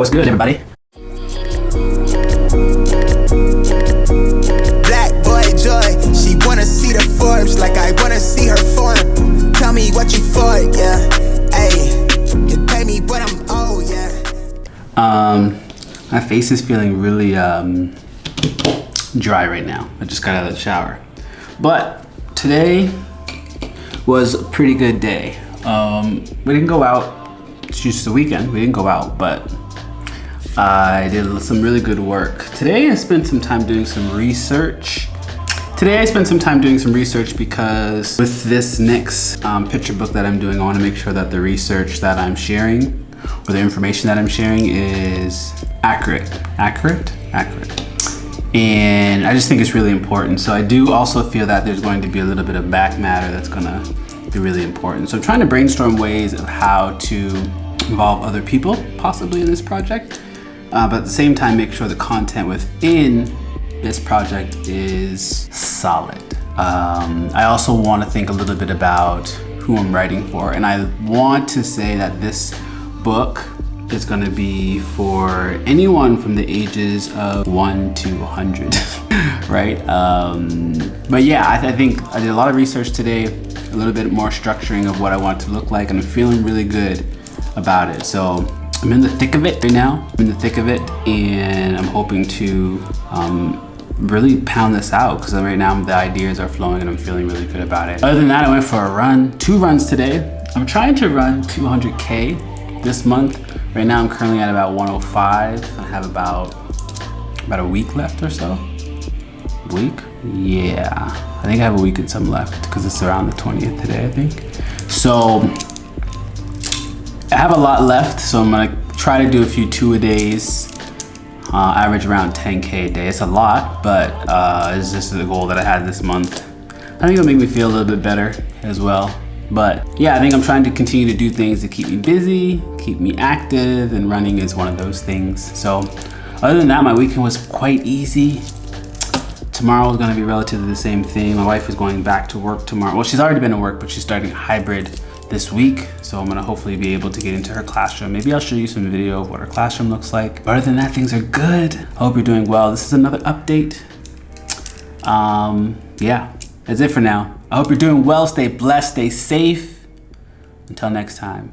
what's good, everybody? Black boy joy, she wanna see the Forbes like I wanna see her form. Tell me what you for, yeah. Hey, you pay me what I'm owed, yeah. My face is feeling really dry right now. I just got out of the shower. But today was a pretty good day. We didn't go out. It's just the weekend. We didn't go out, but I did some really good work. Today I spent some time doing some research. Because with this next picture book that I'm doing, I want to make sure that the research that I'm sharing or the information that I'm sharing is accurate. And I just think it's really important. So I do also feel that there's going to be a little bit of back matter that's gonna be really important. So I'm trying to brainstorm ways of how to involve other people possibly in this project, but at the same time make sure the content within this project is solid. I also want to think a little bit about who I'm writing for, and I want to say that this book is going to be for anyone from the ages of 1 to 100, right? But yeah, I think I did a lot of research today, a little bit more structuring of what I want it to look like, and I'm feeling really good about it. So I'm in the thick of it right now. And I'm hoping to really pound this out, because right now the ideas are flowing and I'm feeling really good about it. Other than that, I went for a run, 2 runs today. I'm trying to run 200K this month. Right now I'm currently at about 105. I have about a week left or so. A week? Yeah, I think I have a week and some left because it's around the 20th today, I think. So I have a lot left, so I'm gonna try to do a few 2-a-days. Average around 10K a day. It's a lot, but it's just the goal that I had this month. I think it'll make me feel a little bit better as well. But yeah, I think I'm trying to continue to do things to keep me busy, keep me active, and running is one of those things. So other than that, my weekend was quite easy. Tomorrow is gonna be relatively the same thing. My wife is going back to work tomorrow. Well, she's already been to work, but she's starting hybrid this week. So I'm gonna hopefully be able to get into her classroom. Maybe I'll show you some video of what her classroom looks like. But other than that, things are good. I hope you're doing well. This is another update. Yeah, that's it for now. I hope you're doing well. Stay blessed, stay safe. Until next time.